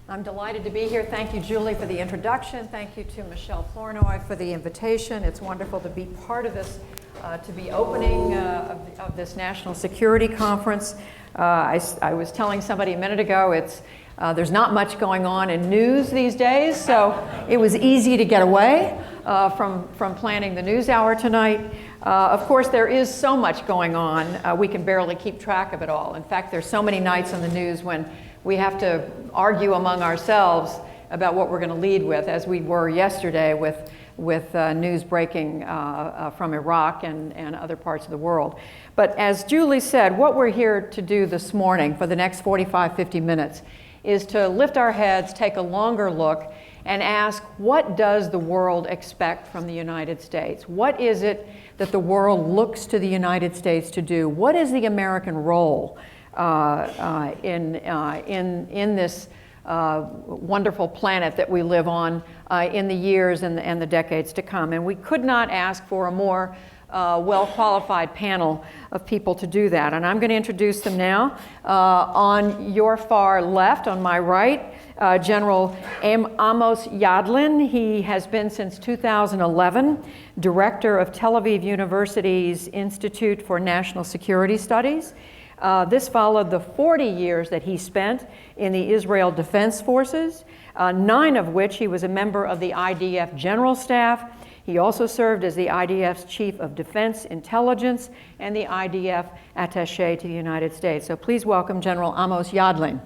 I'm delighted to be here. Thank you, Julie, for the introduction. Thank you to Michelle Flournoy for the invitation. It's wonderful to be part of this, to be opening of this National Security Conference. I was telling somebody a minute ago, there's not much going on in news these days, so it was easy to get away from planning the NewsHour tonight. Of course, there is so much going on, we can barely keep track of it all. In fact, there's so many nights on the news when we have to argue among ourselves about what we're going to lead with, as we were yesterday with news breaking from Iraq and other parts of the world. But as Julie said, what we're here to do this morning for the next 45, 50 minutes is to lift our heads, take a longer look, and ask, what does the world expect from the United States? What is it that the world looks to the United States to do? What is the American role in this wonderful planet that we live on in the years and the decades to come? And we could not ask for a more well-qualified panel of people to do that. And I'm going to introduce them now. On your far left, on my right, General Amos Yadlin. He has been since 2011 director of Tel Aviv University's Institute for National Security Studies. This followed the 40 years that he spent in the Israel Defense Forces, 9 of which he was a member of the IDF General Staff. He also served as the IDF's Chief of Defense Intelligence and the IDF Attaché to the United States. So please welcome General Amos Yadlin.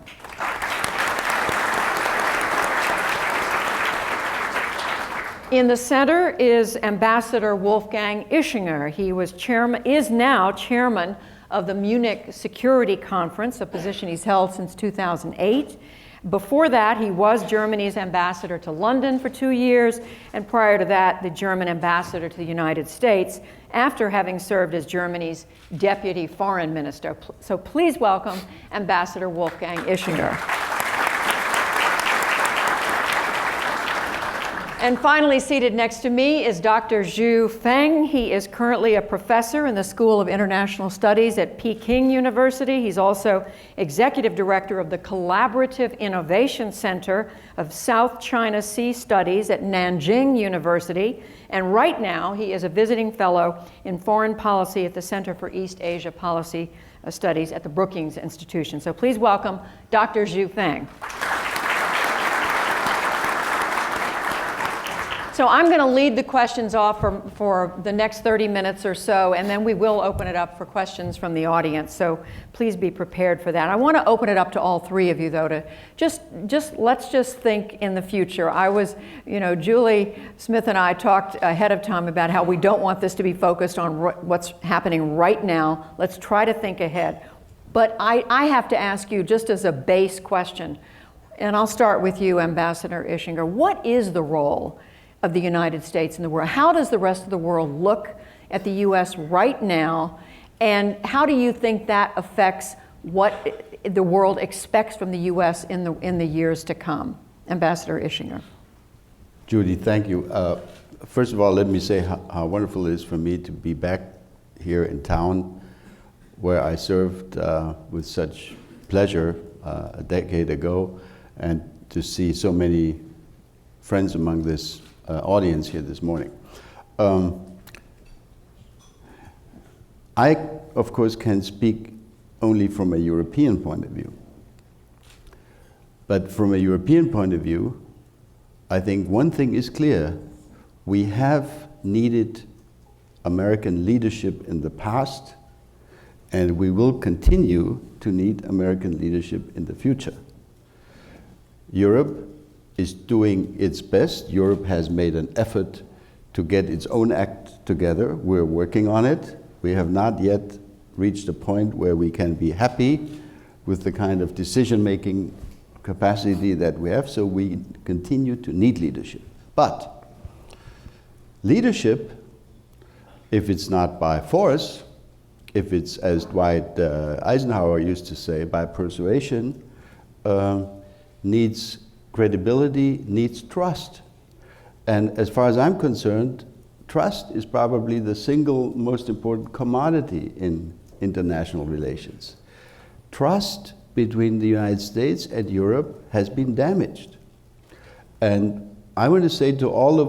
In the center is Ambassador Wolfgang Ischinger. He is now chairman of the Munich Security Conference, a position he's held since 2008. Before that, he was Germany's ambassador to London for 2 years, and prior to that, the German ambassador to the United States, after having served as Germany's deputy foreign minister. So please welcome Ambassador Wolfgang Ischinger. And finally, seated next to me is Dr. Zhu Feng. He is currently a professor in the School of International Studies at Peking University. He's also executive director of the Collaborative Innovation Center of South China Sea Studies at Nanjing University. And right now, he is a visiting fellow in foreign policy at the Center for East Asia Policy Studies at the Brookings Institution. So please welcome Dr. Zhu Feng. So I'm going to lead the questions off for the next 30 minutes or so, and then we will open it up for questions from the audience. So please be prepared for that. I want to open it up to all three of you, though, to let's just think in the future. Julie Smith and I talked ahead of time about how we don't want this to be focused on what's happening right now. Let's try to think ahead. But I have to ask you, just as a base question, and I'll start with you, Ambassador Ischinger, what is the role of the United States in the world? How does the rest of the world look at the U.S. right now, and how do you think that affects what the world expects from the U.S. in the years to come? Ambassador Ischinger. Judy, thank you. First of all, let me say how wonderful it is for me to be back here in town, where I served with such pleasure a decade ago, and to see so many friends among this audience here this morning. I, of course, can speak only from a European point of view. But from a European point of view, I think one thing is clear. We have needed American leadership in the past, and we will continue to need American leadership in the future. Europe is doing its best. Europe has made an effort to get its own act together. We're working on it. We have not yet reached a point where we can be happy with the kind of decision-making capacity that we have, so we continue to need leadership. But leadership, if it's not by force, if it's, as Dwight Eisenhower used to say, by persuasion, needs credibility, needs trust. And as far as I'm concerned, trust is probably the single most important commodity in international relations. Trust between the United States and Europe has been damaged. And I want to say to all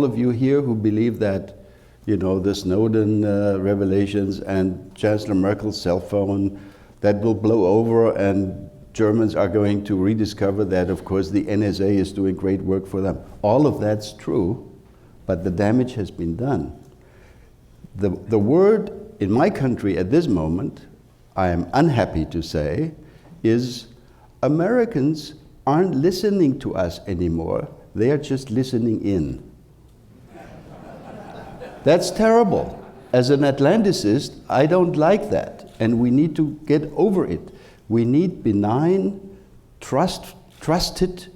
of you here who believe that, the Snowden revelations and Chancellor Merkel's cell phone, that will blow over and Germans are going to rediscover that, of course, the NSA is doing great work for them. All of that's true, but the damage has been done. The word in my country at this moment, I am unhappy to say, is Americans aren't listening to us anymore. They are just listening in. That's terrible. As an Atlanticist, I don't like that, and we need to get over it. We need benign, trusted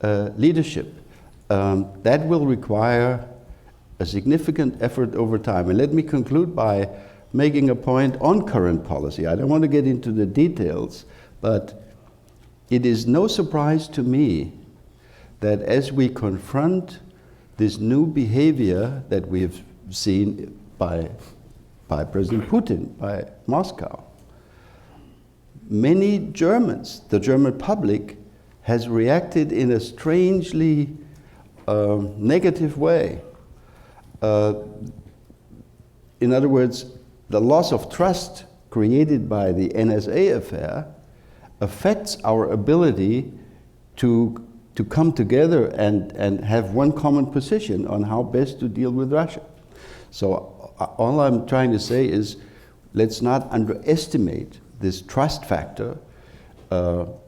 leadership. That will require a significant effort over time. And let me conclude by making a point on current policy. I don't want to get into the details, but it is no surprise to me that as we confront this new behavior that we have seen by President Putin, by Moscow, many Germans, the German public, has reacted in a strangely negative way. In other words, the loss of trust created by the NSA affair affects our ability to come together and have one common position on how best to deal with Russia. So all I'm trying to say is, let's not underestimate this trust factor.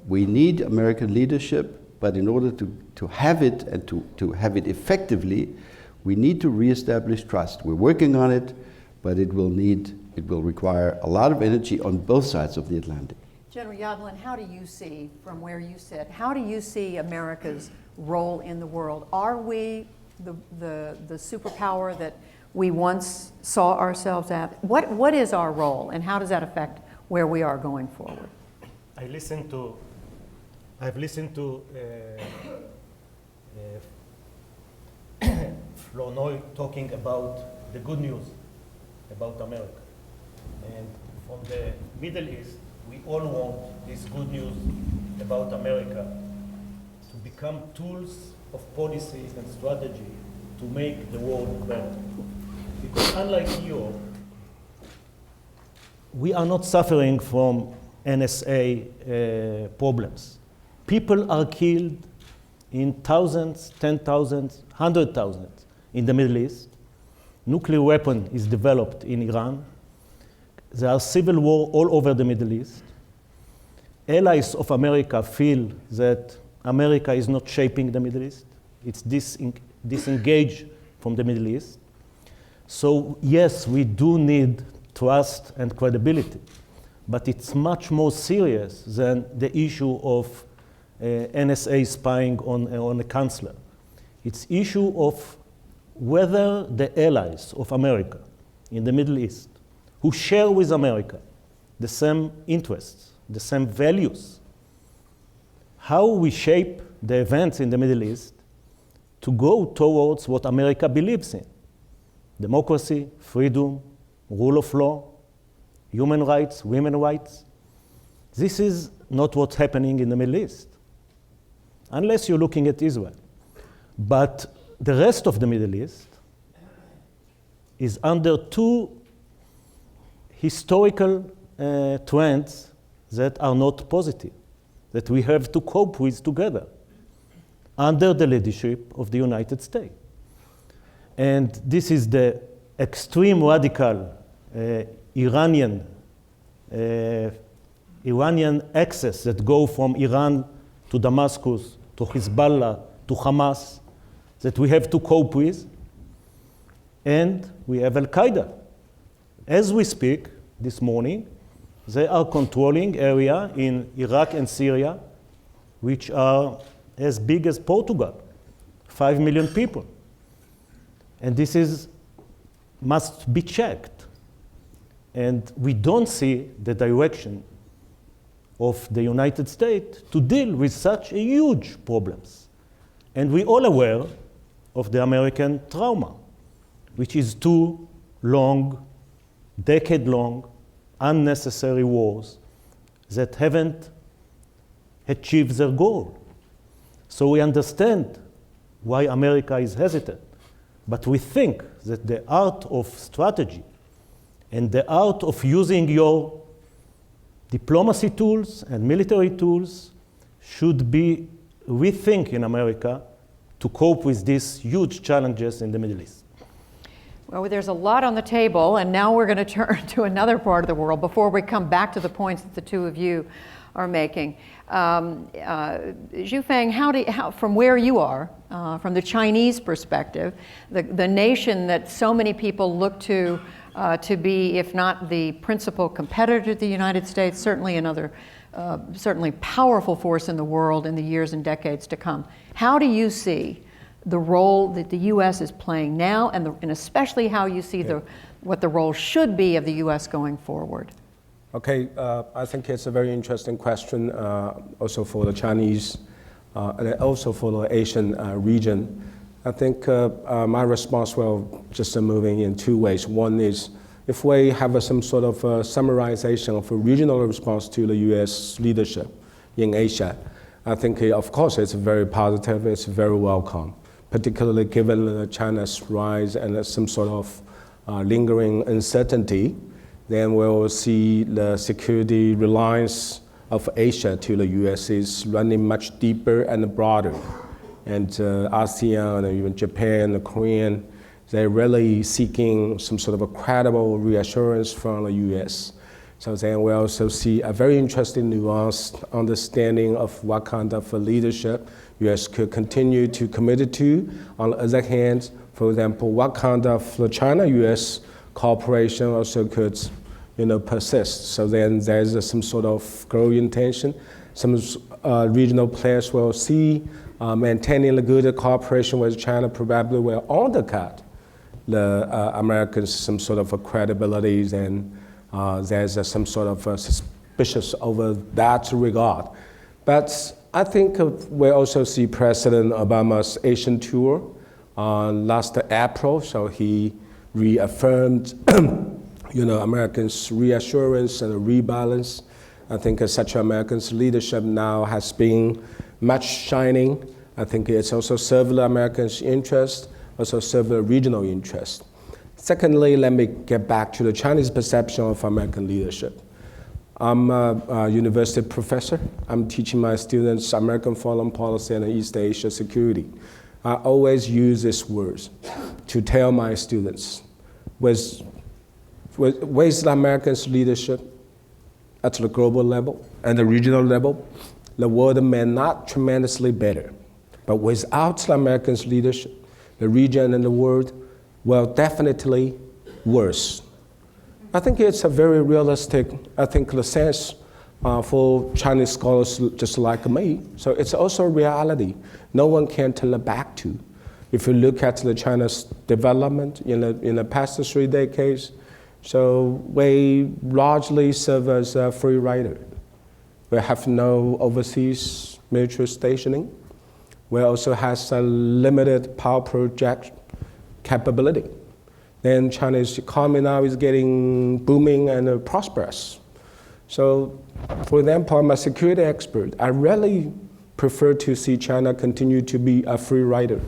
We need American leadership, but in order to have it and to have it effectively, we need to reestablish trust. We're working on it, but it will require a lot of energy on both sides of the Atlantic. General Yadlin, how do you see, from where you sit, how do you see America's role in the world? Are we the superpower that we once saw ourselves at? What is our role, and how does that affect where we are going forward? I've listened to Flournoy talking about the good news about America. And from the Middle East, we all want this good news about America to become tools of policy and strategy to make the world better. Because unlike Europe, we are not suffering from NSA problems. People are killed in thousands, 10,000s, 100,000 in the Middle East. Nuclear weapon is developed in Iran. There are civil war all over the Middle East. Allies of America feel that America is not shaping the Middle East. It's disengaged from the Middle East. So yes, we do need trust and credibility, but it's much more serious than the issue of NSA spying on a chancellor. It's issue of whether the allies of America in the Middle East, who share with America the same interests, the same values, how we shape the events in the Middle East to go towards what America believes in: democracy, freedom, rule of law, human rights, women's rights. This is not what's happening in the Middle East, unless you're looking at Israel. But the rest of the Middle East is under two historical trends that are not positive, that we have to cope with together under the leadership of the United States. And this is the extreme radical Iranian access that go from Iran to Damascus, to Hezbollah, to Hamas, that we have to cope with. And we have Al-Qaeda. As we speak this morning, they are controlling area in Iraq and Syria, which are as big as Portugal, 5 million people. And this must be checked. And we don't see the direction of the United States to deal with such a huge problems. And we're all aware of the American trauma, which is 2 long, decade-long, unnecessary wars that haven't achieved their goal. So we understand why America is hesitant. But we think that the art of strategy and the art of using your diplomacy tools and military tools should be rethink in America to cope with these huge challenges in the Middle East. Well, there's a lot on the table, and now we're going to turn to another part of the world before we come back to the points that the two of you are making. Zhu Feng, from where you are, from the Chinese perspective, the nation that so many people look to be, if not the principal competitor to the United States, certainly another certainly powerful force in the world in the years and decades to come. How do you see the role that the U.S. is playing now, and especially how you see what the role should be of the U.S. going forward? Okay, I think it's a very interesting question, also for the Chinese and also for the Asian region. I think my response will just moving in two ways. One is if we have some sort of summarization of a regional response to the U.S. leadership in Asia, I think, of course, it's very positive, it's very welcome, particularly given China's rise and some sort of lingering uncertainty. Then we'll see the security reliance of Asia to the U.S. is running much deeper and broader. And ASEAN, and even Japan, and Korean, they're really seeking some sort of a credible reassurance from the U.S. So then we also see a very interesting nuanced understanding of what kind of leadership U.S. could continue to commit to. On the other hand, for example, what kind of China-U.S. cooperation also could persist. So then there's some sort of growing tension. Some regional players will see maintaining the good cooperation with China probably will undercut the Americans some sort of credibility, and there's some sort of suspicious over that regard. But I think we also see President Obama's Asian tour last April, so he reaffirmed Americans' reassurance and rebalance. I think such Americans' leadership now has been much shining. I think it's also served the Americans' interest, also served the regional interest. Secondly, let me get back to the Chinese perception of American leadership. I'm a university professor. I'm teaching my students American foreign policy and East Asia security. I always use these words to tell my students, with the Americans' leadership at the global level and the regional level, the world may not tremendously better. But without the Americans' leadership, the region and the world will definitely worse. I think it's a very realistic, the sense for Chinese scholars just like me. So it's also a reality. No one can turn it back to. If you look at the China's development in the past 3 decades, so we largely serve as a free rider. We have no overseas military stationing. We also have a limited power project capability. Then China's economy now is getting booming and prosperous. So, for example, I'm a security expert. I really prefer to see China continue to be a free rider.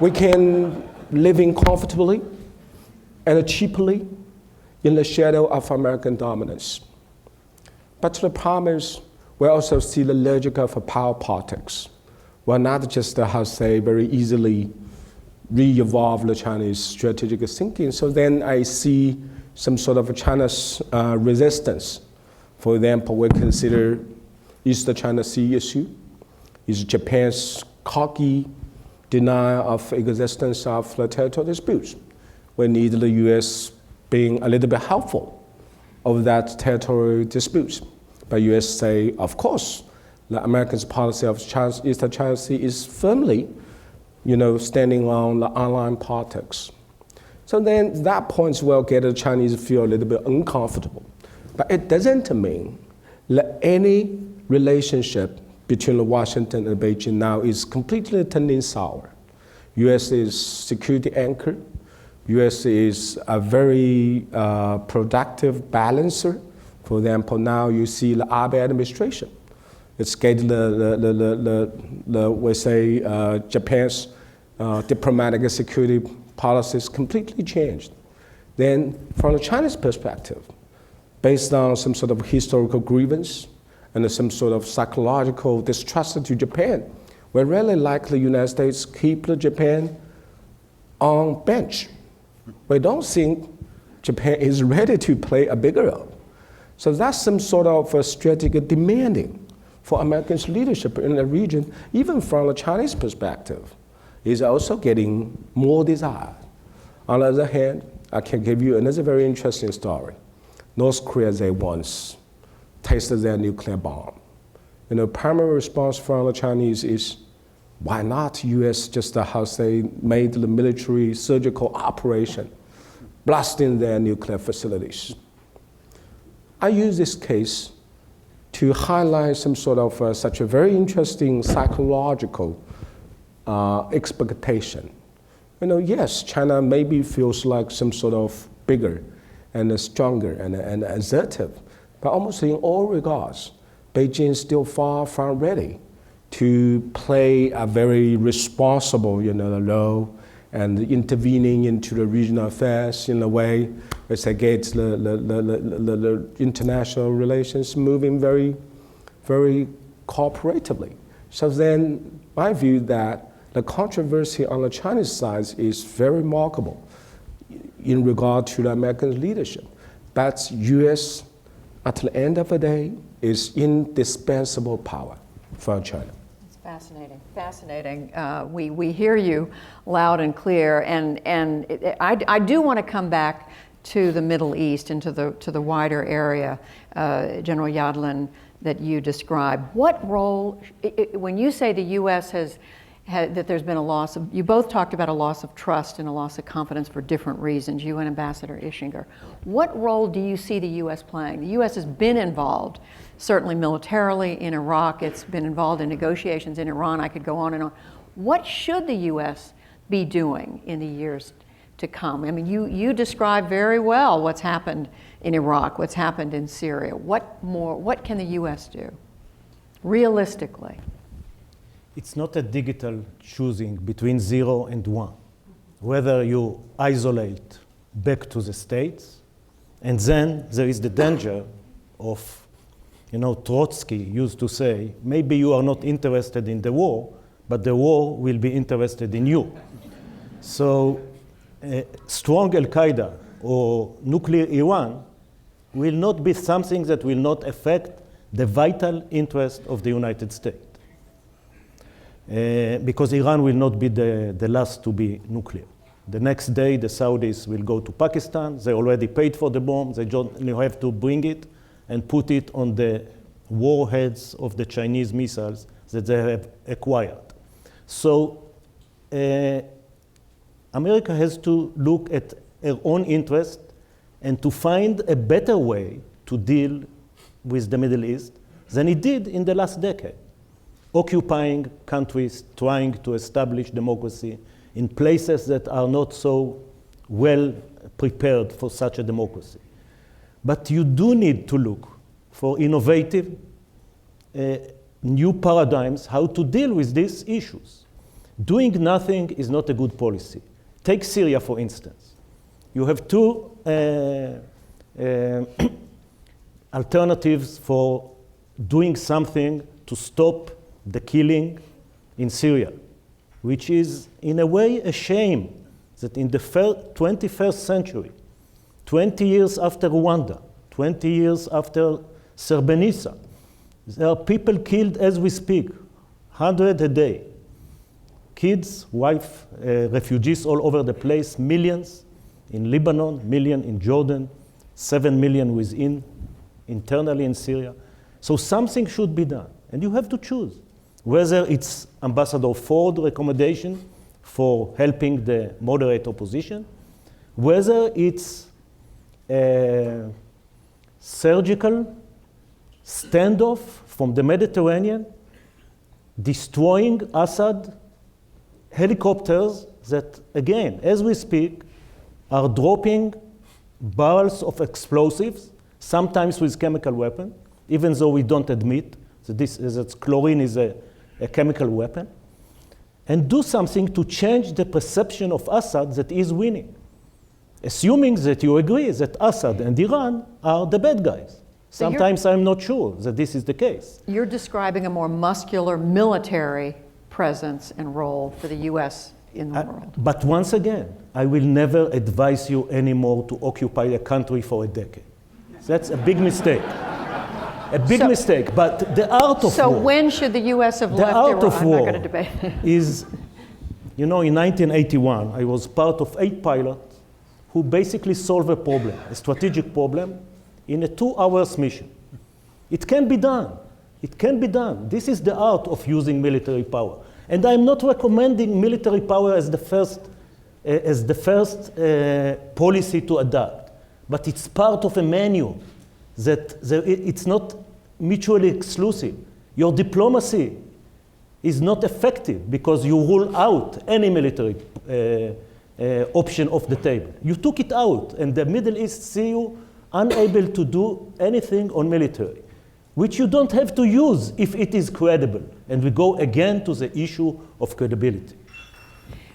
We can live in comfortably and cheaply in the shadow of American dominance. But the problem is, we also see the logic of power politics. We're not just, very easily re-evolve the Chinese strategic thinking. So then I see some sort of China's resistance. For example, we consider East China Sea issue, is Japan's cocky denial of existence of the territorial disputes. We need the U.S. being a little bit helpful of that territorial disputes. But U.S. say, of course, the Americans' policy of East China Sea is firmly, standing on the online politics. So then that point will get the Chinese feel a little bit uncomfortable. But it doesn't mean that any relationship between Washington and Beijing now is completely turning sour. U.S. is security anchor. U.S. is a very productive balancer For example, now you see the Abe administration. It's getting we say, Japan's diplomatic and security policies completely changed. Then from the Chinese perspective, based on some sort of historical grievance and some sort of psychological distrust to Japan, we're really likely the United States keep Japan on bench. We don't think Japan is ready to play a bigger role. So that's some sort of a strategic demanding for America's leadership in the region, even from the Chinese perspective, is also getting more desired. On the other hand, I can give you another very interesting story. North Korea, they once tasted their nuclear bomb. Primary response from the Chinese is, why not US just how they made the military surgical operation, blasting their nuclear facilities. I use this case to highlight some sort of such a very interesting psychological expectation. Yes, China maybe feels like some sort of bigger and stronger and assertive, but almost in all regards, Beijing is still far from ready to play a very responsible, role and intervening into the regional affairs in a way which gets the international relations moving very, very cooperatively. So then, my view that the controversy on the Chinese side is very remarkable in regard to the American leadership. But U.S., at the end of the day, is indispensable power for China. Fascinating, fascinating. We hear you loud and clear, and I do want to come back to the Middle East and to the wider area, General Yadlin, that you described. What role, when you say the U.S. that there's been a loss of, you both talked about a loss of trust and a loss of confidence for different reasons, you and Ambassador Ischinger. What role do you see the U.S. playing? The U.S. has been involved, certainly militarily, in Iraq. It's been involved in negotiations in Iran. I could go on and on. What should the U.S. be doing in the years to come? I mean, you describe very well what's happened in Iraq, what's happened in Syria. What can the U.S. do, realistically? It's not a digital choosing between 0 and 1. Whether you isolate back to the States, and then there is the danger of, Trotsky used to say, maybe you are not interested in the war, but the war will be interested in you. So strong Al-Qaeda or nuclear Iran will not be something that will not affect the vital interest of the United States. Because Iran will not be the last to be nuclear. The next day, the Saudis will go to Pakistan. They already paid for the bomb. They only have to bring it and put it on the warheads of the Chinese missiles that they have acquired. So America has to look at her own interest and to find a better way to deal with the Middle East than it did in the last decade. Occupying countries, trying to establish democracy in places that are not so well prepared for such a democracy. But you do need to look for innovative, new paradigms how to deal with these issues. Doing nothing is not a good policy. Take Syria, for instance. You have two alternatives for doing something to stop the killing in Syria, which is in a way a shame that in the 21st century, 20 years after Rwanda, 20 years after Srebrenica, there are people killed as we speak, 100 a day. Kids, wife, refugees all over the place, millions in Lebanon, million in Jordan, 7 million internally in Syria. So something should be done, and you have to choose. Whether it's Ambassador Ford's recommendation for helping the moderate opposition, whether it's a surgical standoff from the Mediterranean, destroying Assad helicopters that, again, as we speak, are dropping barrels of explosives sometimes with chemical weapon, even though we don't admit that chlorine is a chemical weapon, and do something to change the perception of Assad that is winning, assuming that you agree that Assad and Iran are the bad guys. So sometimes I'm not sure that this is the case. You're describing a more muscular military presence and role for the U.S. in the world. But once again, I will never advise you anymore to occupy a country for a decade. That's a big mistake. A big mistake. But the art of war. So when should the U.S. have left Iran? The art of I'm not war going to debate. is, in 1981, I was part of 8 pilots who basically solved a problem, a strategic problem, in a 2-hour mission. It can be done. It can be done. This is the art of using military power. And I'm not recommending military power as the first policy to adopt. But it's part of a manual that it's not mutually exclusive. Your diplomacy is not effective because you rule out any military option off the table. You took it out, and the Middle East see you unable to do anything on military, which you don't have to use if it is credible. And we go again to the issue of credibility.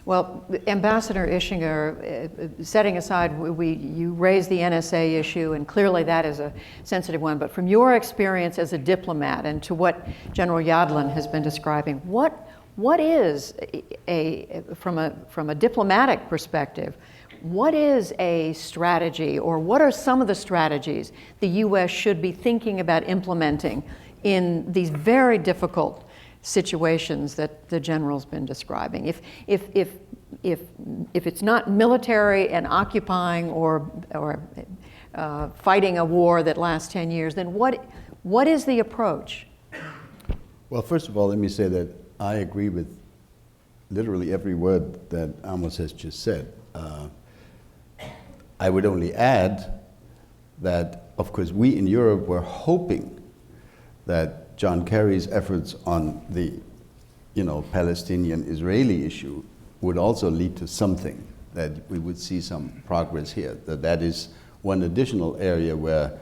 Well, Ambassador Ischinger, setting aside, you raised the NSA issue, and clearly that is a sensitive one, but from your experience as a diplomat and to what General Yadlin has been describing, what is, from a diplomatic perspective, what is a strategy, or what are some of the strategies the U.S. should be thinking about implementing in these very difficult situations that the general's been describing? If it's not military and occupying or fighting a war that lasts 10 years, then what is the approach? Well, first of all, let me say that I agree with literally every word that Amos has just said. I would only add that, of course, we in Europe were hoping that John Kerry's efforts on the, Palestinian-Israeli issue would also lead to something, that we would see some progress here. That is one additional area where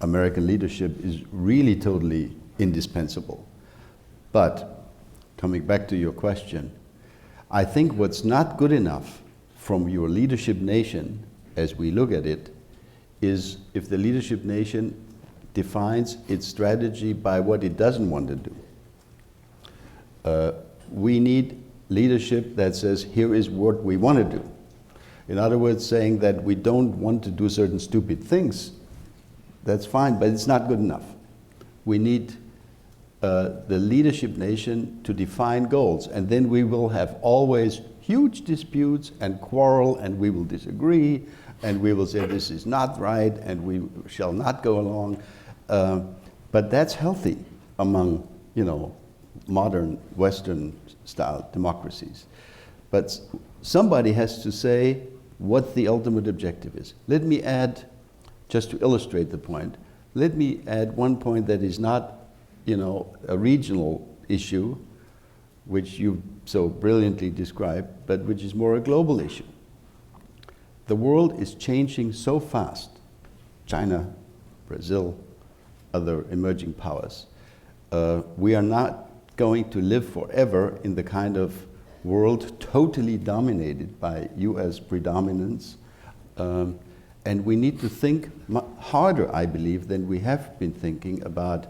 American leadership is really totally indispensable. But coming back to your question, I think what's not good enough from your leadership nation, as we look at it, is if the leadership nation defines its strategy by what it doesn't want to do. We need leadership that says, here is what we want to do. In other words, saying that we don't want to do certain stupid things, that's fine, but it's not good enough. We need the leadership nation to define goals, and then we will have always huge disputes and quarrel, and we will disagree, and we will say this is not right, and we shall not go along. But that's healthy among, modern Western-style democracies. But somebody has to say what the ultimate objective is. Let me add, just to illustrate the point, let me add one point that is not, a regional issue, which you so brilliantly described, but which is more a global issue. The world is changing so fast. China, Brazil, other emerging powers. We are not going to live forever in the kind of world totally dominated by US predominance. And we need to think harder, I believe, than we have been thinking about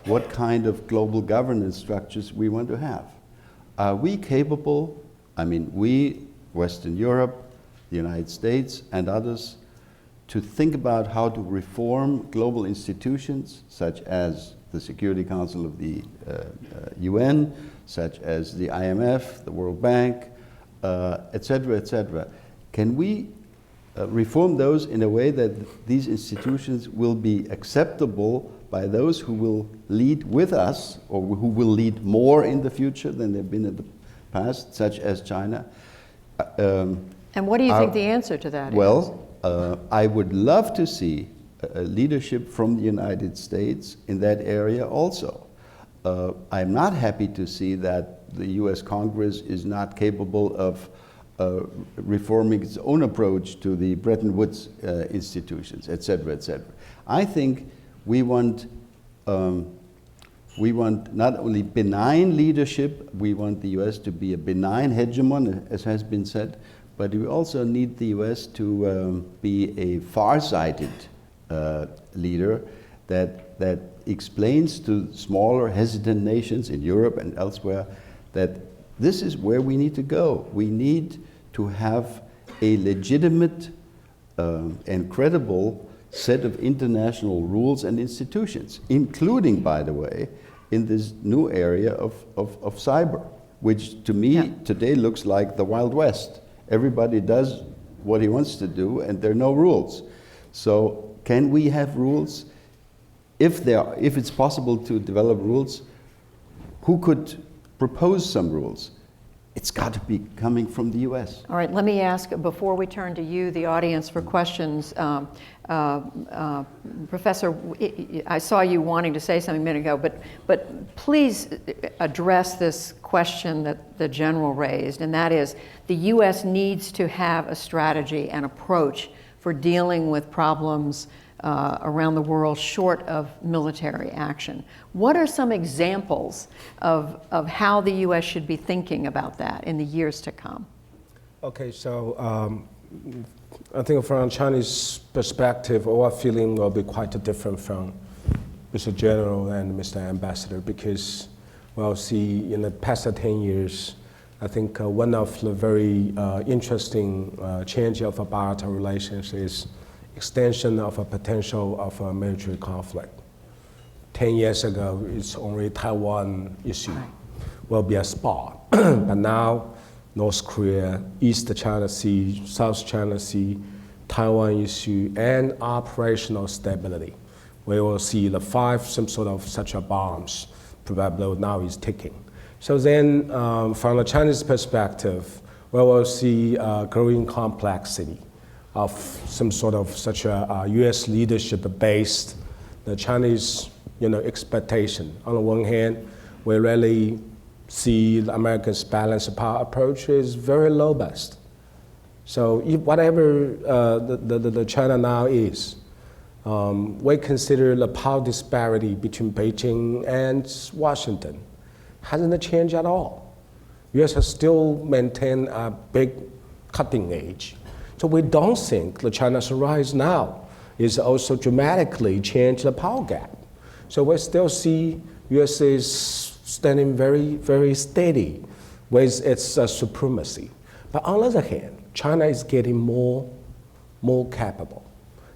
what kind of global governance structures we want to have. Are we capable, we, Western Europe, the United States, and others, to think about how to reform global institutions, such as the Security Council of the UN, such as the IMF, the World Bank, et cetera, et cetera. Can we reform those in a way that these institutions will be acceptable by those who will lead with us, or who will lead more in the future than they've been in the past, such as China? And what do you think the answer to that is? Well, I would love to see leadership from the United States in that area also. I'm not happy to see that the US Congress is not capable of reforming its own approach to the Bretton Woods institutions, et cetera, et cetera. I think we want not only benign leadership, we want the US to be a benign hegemon, as has been said, but we also need the US to be a far-sighted leader that explains to smaller, hesitant nations in Europe and elsewhere that this is where we need to go. We need to have a legitimate and credible set of international rules and institutions, including, by the way, in this new area of cyber, which to me today looks like the Wild West. Everybody does what he wants to do, and there are no rules. So can we have rules? If it's possible to develop rules, who could propose some rules? It's got to be coming from the US. All right, let me ask, before we turn to you, the audience, for questions. Professor, I saw you wanting to say something a minute ago, but please address this question that the general raised, and that is the US needs to have a strategy and approach for dealing with problems around the world short of military action. What are some examples of how the US should be thinking about that in the years to come? Okay, so I think from a Chinese perspective, our feeling will be quite different from Mr. General and Mr. Ambassador, because, well, see, in the past 10 years, I think one of the very interesting change of our bilateral relations is extension of a potential of a military conflict. 10 years ago, it's only Taiwan issue will be a spot, but now North Korea, East China Sea, South China Sea, Taiwan issue, and operational stability. We will see the some sort of such a bombs probably now is ticking. So then, from a Chinese perspective, we will see growing complexity of some sort of such a U.S. leadership-based the Chinese expectation. On the one hand, we really see the Americans' balanced power approach is very robust. So if whatever the China now is, we consider the power disparity between Beijing and Washington hasn't changed at all. U.S. has still maintained a big cutting edge. So we don't think the China's rise now is also dramatically change the power gap. So we still see U.S. is standing very, very steady with its supremacy. But on the other hand, China is getting more capable.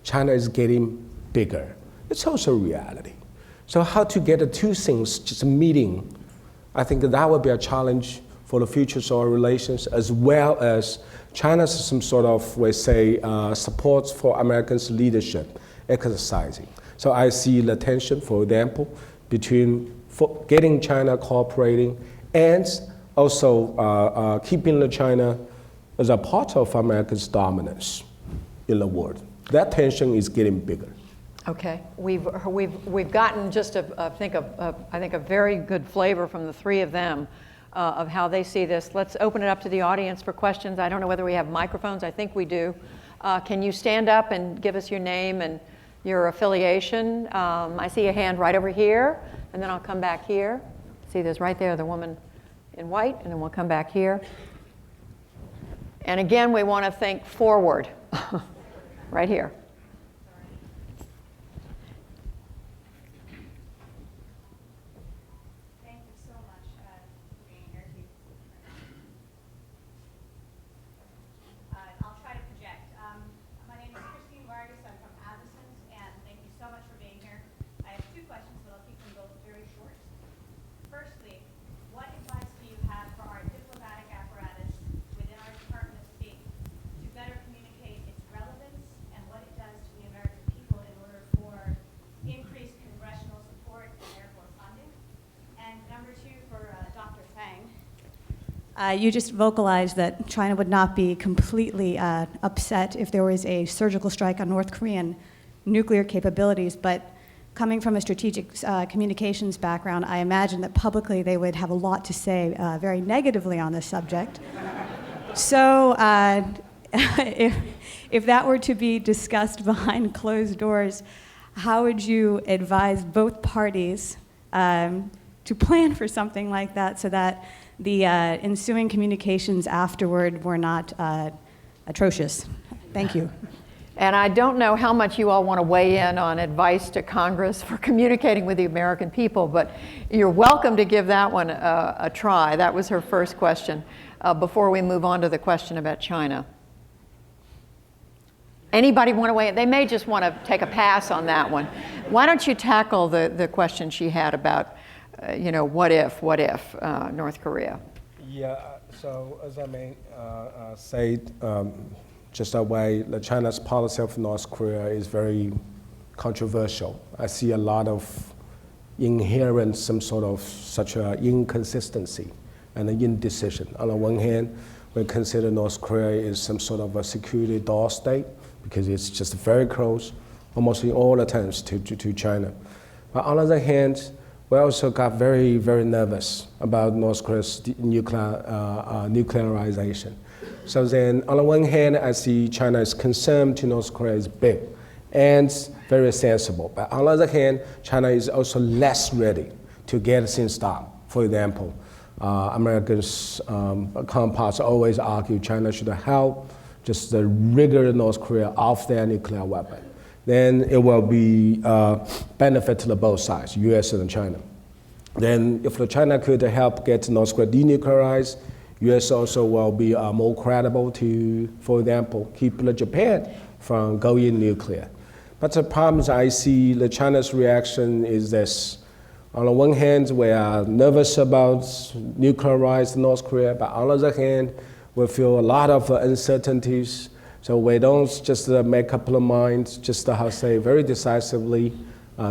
China is getting bigger. It's also reality. So how to get the two things just meeting, I think that will be a challenge for the future of our relations, as well as China's some sort of, we say, support for Americans' leadership exercising. So I see the tension, for example, between getting China cooperating and also keeping the China as a part of America's dominance in the world. That tension is getting bigger. Okay, we've gotten just I think a very good flavor from the three of them of how they see this. Let's open it up to the audience for questions. I don't know whether we have microphones. I think we do. Can you stand up and give us your name and your affiliation? I see a hand right over here, and then I'll come back here. See, there's right there the woman in white, and then we'll come back here. And again, we want to think forward, right here. You just vocalized that China would not be completely upset if there was a surgical strike on North Korean nuclear capabilities, but coming from a strategic communications background, I imagine that publicly they would have a lot to say very negatively on this subject. So if that were to be discussed behind closed doors, how would you advise both parties to plan for something like that so that the ensuing communications afterward were not atrocious? Thank you. And I don't know how much you all want to weigh in on advice to Congress for communicating with the American people, but you're welcome to give that one a try. That was her first question before we move on to the question about China. Anybody want to weigh in? They may just want to take a pass on that one. Why don't you tackle the question she had about, what if North Korea? Yeah, so as I may say, just that way, China's policy of North Korea is very controversial. I see a lot of inherent, some sort of such a inconsistency and an indecision. On the one hand, we consider North Korea is some sort of a security door state because it's just very close, almost in all attempts to China. But on the other hand, we also got very, very nervous about North Korea's nuclearization. So then, on the one hand, I see China's concern to North Korea is big and very sensible. But on the other hand, China is also less ready to get things stopped. For example, Americans' counterparts always argue China should help just rigor North Korea off their nuclear weapon. Then it will be benefit to both sides, US and China. Then if China could help get North Korea denuclearized, US also will be more credible to, for example, keep Japan from going nuclear. But the problems I see, China's reaction is this. On the one hand, we are nervous about nuclearized North Korea, but on the other hand, we feel a lot of uncertainties. So we don't just make up our minds, just very decisively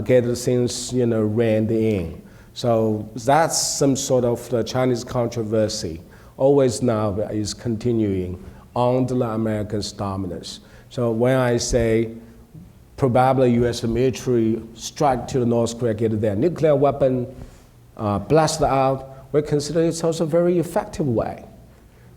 get the things reined in. So that's some sort of the Chinese controversy. Always now is continuing under the Americans' dominance. So when I say probably U.S. military strike to the North Korea, get their nuclear weapon blasted out, we consider it's also a very effective way.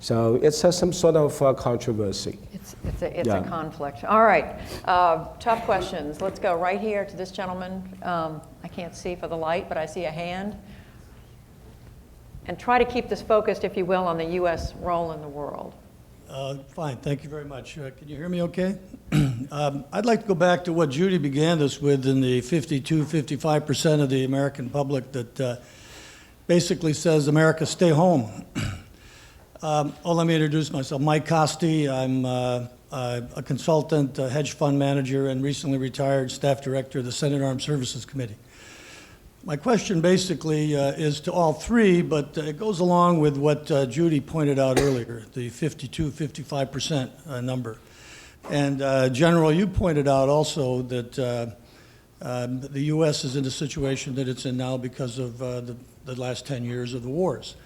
So it's some sort of controversy. It's a conflict. All right, tough questions. Let's go right here to this gentleman. I can't see for the light, but I see a hand. And try to keep this focused, if you will, on the U.S. role in the world. Fine, thank you very much. Can you hear me okay? I'd like to go back to what Judy began this with in the 55% of the American public that basically says, America, stay home. Let me introduce myself. Mike Costi, I'm a consultant, a hedge fund manager, and recently retired staff director of the Senate Armed Services Committee. My question basically is to all three, but it goes along with what Judy pointed out earlier, the 55% number. And General, you pointed out also that the U.S. is in the situation that it's in now because of the last 10 years of the wars.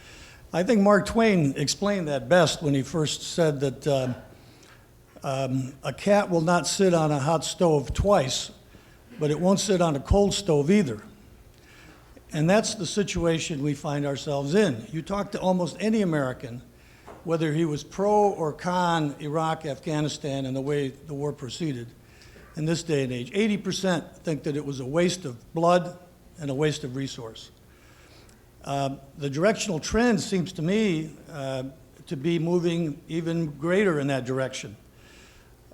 I think Mark Twain explained that best when he first said that a cat will not sit on a hot stove twice, but it won't sit on a cold stove either. And that's the situation we find ourselves in. You talk to almost any American, whether he was pro or con Iraq, Afghanistan, and the way the war proceeded in this day and age, 80% think that it was a waste of blood and a waste of resource. The directional trend seems to me to be moving even greater in that direction.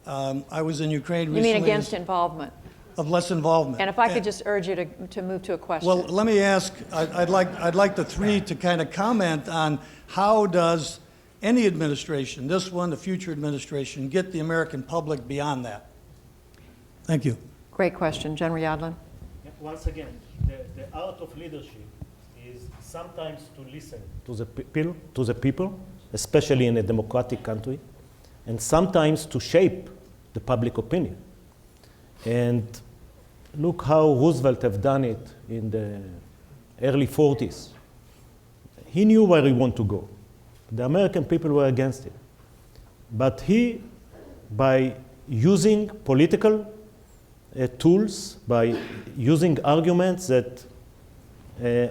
I was in Ukraine recently. You mean against involvement? Of less involvement. And if I could just urge you to move to a question. Well, let me ask, I'd like the three to kind of comment on how does any administration, this one, the future administration, get the American public beyond that? Thank you. Great question. General Yadlin? Once again, the art of leadership is sometimes to listen to the people, especially in a democratic country, and sometimes to shape the public opinion. And look how Roosevelt have done it in the early 40s. He knew where he wanted to go. The American people were against it. But he, by using political tools, by using arguments that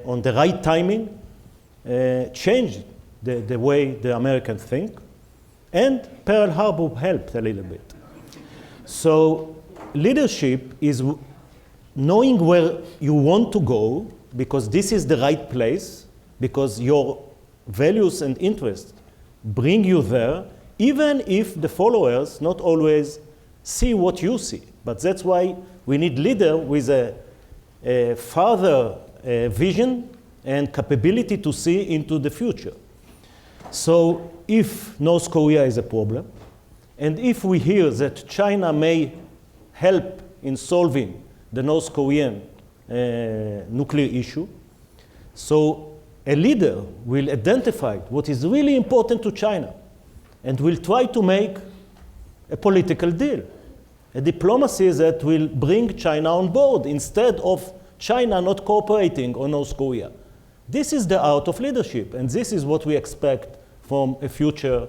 on the right timing, changed the way the Americans think. And Pearl Harbor helped a little bit. So leadership is knowing where you want to go, because this is the right place, because your values and interests bring you there, even if the followers not always see what you see. But that's why we need leader with a further vision and capability to see into the future. So if North Korea is a problem, and if we hear that China may help in solving the North Korean nuclear issue, so a leader will identify what is really important to China and will try to make a political deal, a diplomacy that will bring China on board instead of China not cooperating on North Korea. This is the art of leadership, and this is what we expect from a future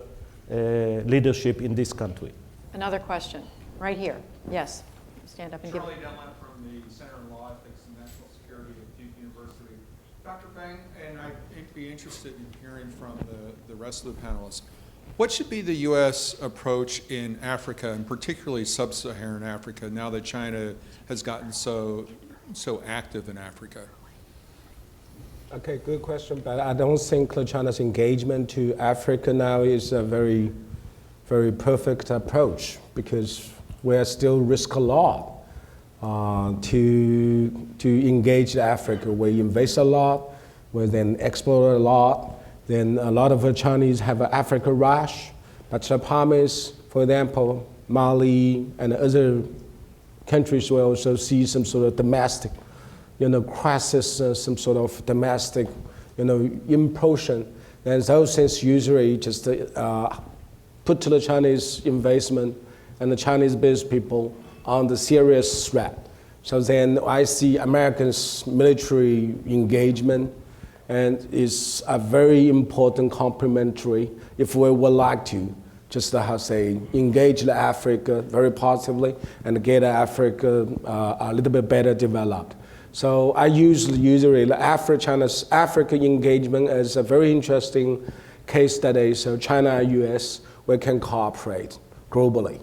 leadership in this country. Another question, right here. Yes, stand up and give. Charlie Delman from the Center on Law Ethics and National Security at Peking University. Dr. Feng, and I'd be interested in hearing from the rest of the panelists. What should be the U.S. approach in Africa, and particularly sub-Saharan Africa, now that China has gotten so active in Africa? Okay, good question, but I don't think China's engagement to Africa now is a very, very perfect approach, because we're still risk a lot to engage Africa. We invest a lot, we then export a lot, then a lot of the Chinese have an Africa rush, but the problem is, for example, Mali and other countries will also see some sort of domestic crisis, some sort of domestic, implosion. And those things usually just put to the Chinese investment and the Chinese business people on the serious threat. So then I see Americans' military engagement, and it's a very important complementary if we would like to just engage Africa very positively and get Africa a little bit better developed. So I usually China's Africa engagement as a very interesting case study. So China and US, we can cooperate globally.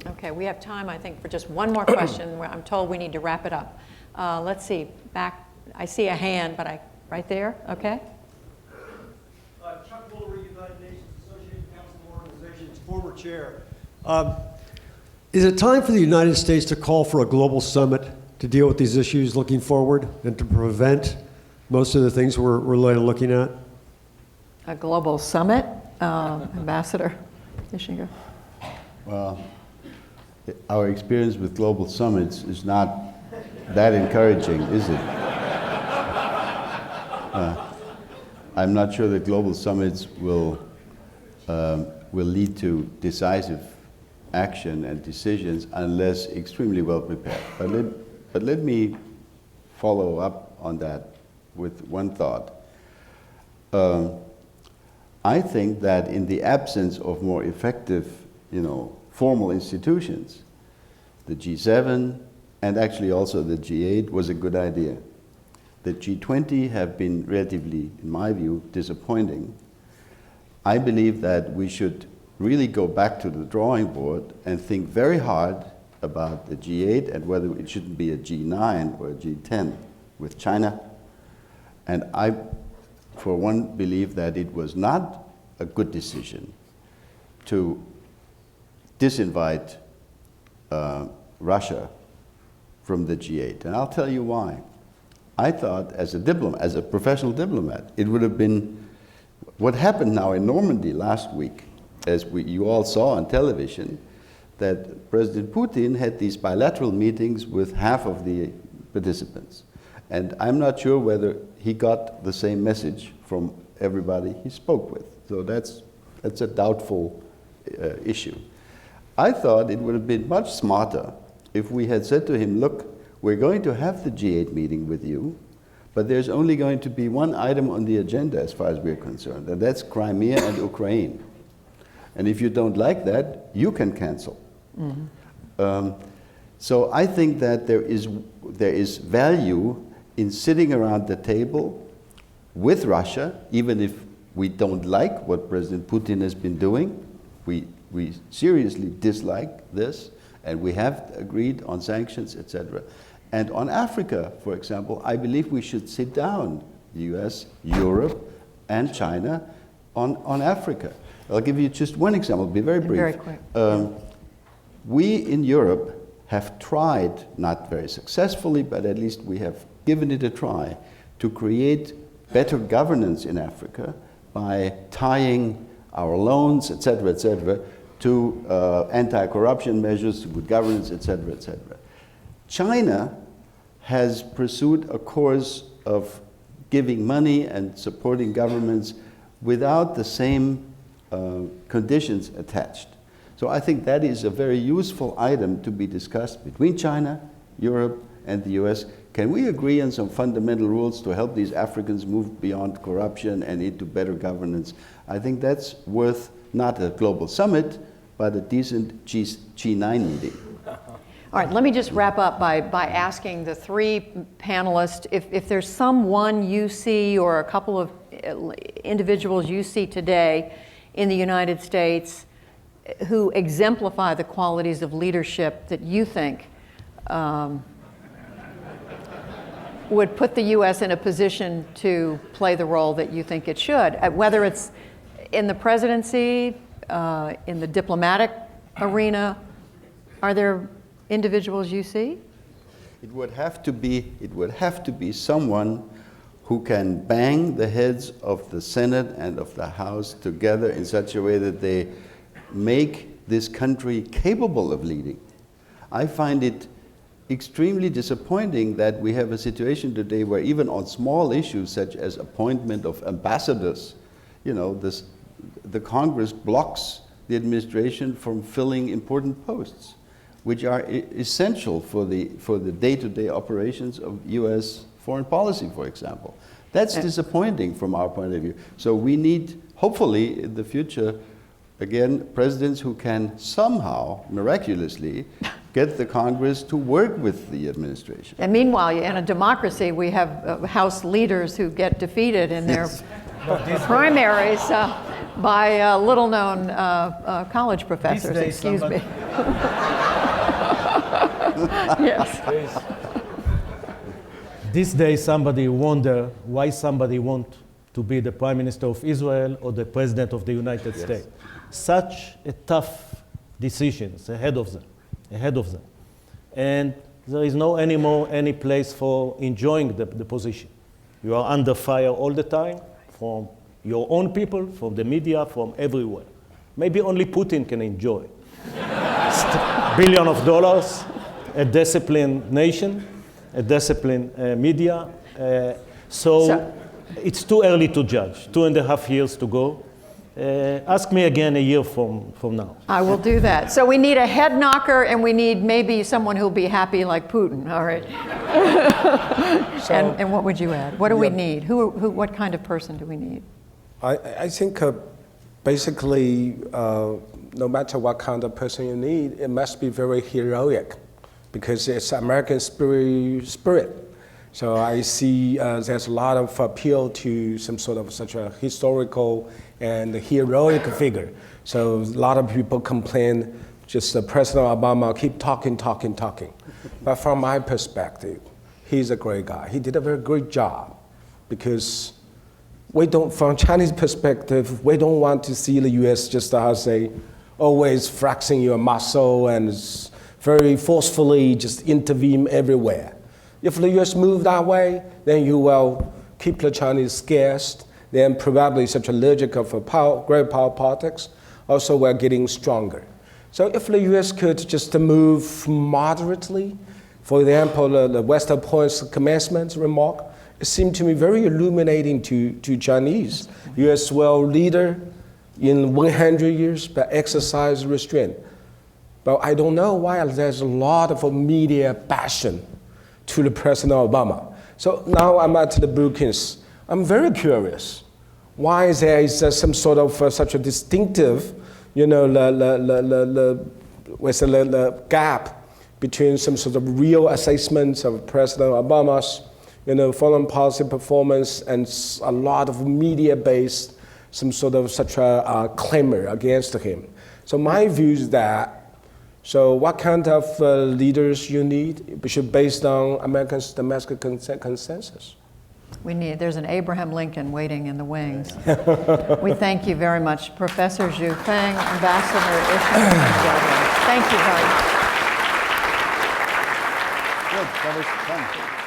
Okay, we have time, I think, for just one more question. Where I'm told we need to wrap it up. Let's see, back, I see a hand, but right there, okay? Chuck Woolery, United Nations Associated Council of Organizations, former chair. Is it time for the United States to call for a global summit to deal with these issues looking forward and to prevent most of the things we're looking at? A global summit, Ambassador Ischinger. Well, our experience with global summits is not that encouraging, is it? I'm not sure that global summits will lead to decisive action and decisions unless extremely well prepared. But let me follow up on that with one thought. I think that in the absence of more effective, formal institutions, the G7 and actually also the G8 was a good idea. The G20 have been relatively, in my view, disappointing. I believe that we should really go back to the drawing board and think very hard about the G8 and whether it shouldn't be a G9 or a G10 with China. And I, for one, believe that it was not a good decision to disinvite Russia from the G8. And I'll tell you why. I thought, as a professional diplomat, it would have been what happened now in Normandy last week, as you all saw on television, that President Putin had these bilateral meetings with half of the participants. And I'm not sure whether he got the same message from everybody he spoke with. So that's a doubtful issue. I thought it would have been much smarter if we had said to him, look, we're going to have the G8 meeting with you, but there's only going to be one item on the agenda as far as we're concerned, and that's Crimea and Ukraine. And if you don't like that, you can cancel. Mm-hmm. So I think that there is value in sitting around the table with Russia, even if We don't like what President Putin has been doing. We seriously dislike this, and we have agreed on sanctions, etc. And on Africa, for example, I believe we should sit down, the US, Europe, and China, on Africa. I'll give you just one example, be very brief. Very quick. We in Europe have tried, not very successfully, but at least we have given it a try, to create better governance in Africa by tying our loans, etc., to anti-corruption measures, to good governance, etc., etc. China has pursued a course of giving money and supporting governments without the same conditions attached. So I think that is a very useful item to be discussed between China, Europe, and the US. Can we agree on some fundamental rules to help these Africans move beyond corruption and into better governance? I think that's worth not a global summit, but a decent G9 meeting. All right, let me just wrap up by asking the three panelists if there's someone you see or a couple of individuals you see today in the United States who exemplify the qualities of leadership that you think would put the U.S. in a position to play the role that you think it should, whether it's in the presidency, in the diplomatic arena. Are there individuals you see? It would have to be someone who can bang the heads of the Senate and of the House together in such a way that they make this country capable of leading. I find it extremely disappointing that we have a situation today where even on small issues such as appointment of ambassadors, the Congress blocks the administration from filling important posts, which are essential for the day-to-day operations of U.S. foreign policy, for example. That's disappointing from our point of view. So we need, hopefully, in the future, again, presidents who can somehow, miraculously, get the Congress to work with the administration. And meanwhile, in a democracy, we have House leaders who get defeated in their primaries by little-known college professors, excuse me. Yes. This day, somebody wonder why somebody want to be the Prime Minister of Israel or the President of the United States. Such a tough decisions ahead of them. And there is no anymore any place for enjoying the position. You are under fire all the time from your own people, from the media, from everywhere. Maybe only Putin can enjoy. $billions of dollars, a disciplined nation, a disciplined media. So it's too early to judge. 2.5 years to go. Ask me again a year from now. I will do that. So we need a head knocker, and we need maybe someone who'll be happy like Putin. All right. And what would you add? What do we need? What kind of person do we need? I think basically, no matter what kind of person you need, it must be very heroic, because it's American spirit. So I see there's a lot of appeal to some sort of such a historical and heroic figure. So a lot of people complain, just President Obama keep talking. But from my perspective, he's a great guy. He did a very great job, because we don't, from Chinese perspective, we don't want to see the U.S. just always flexing your muscle and very forcefully just intervene everywhere. If the U.S. move that way, then you will keep the Chinese scared. Then probably such a logic of great power politics, also we're getting stronger. So if the U.S. could just move moderately, for example, the Western Point's commencement remark, it seemed to me very illuminating to Chinese. U.S. will leader in 100 years, but exercise restraint. But I don't know why there's a lot of media passion to the President Obama. So now I'm at the Brookings. I'm very curious why there is some sort of such a distinctive, the gap between some sort of real assessments of President Obama's, foreign policy performance and a lot of media-based some sort of such a clamor against him. So my view is that, so what kind of leaders you need should based on Americans' domestic consensus. There's an Abraham Lincoln waiting in the wings. We thank you very much, Professor Zhu Feng, Ambassador Ischinger, and Yadlin. Thank you very much. Good, that was fun.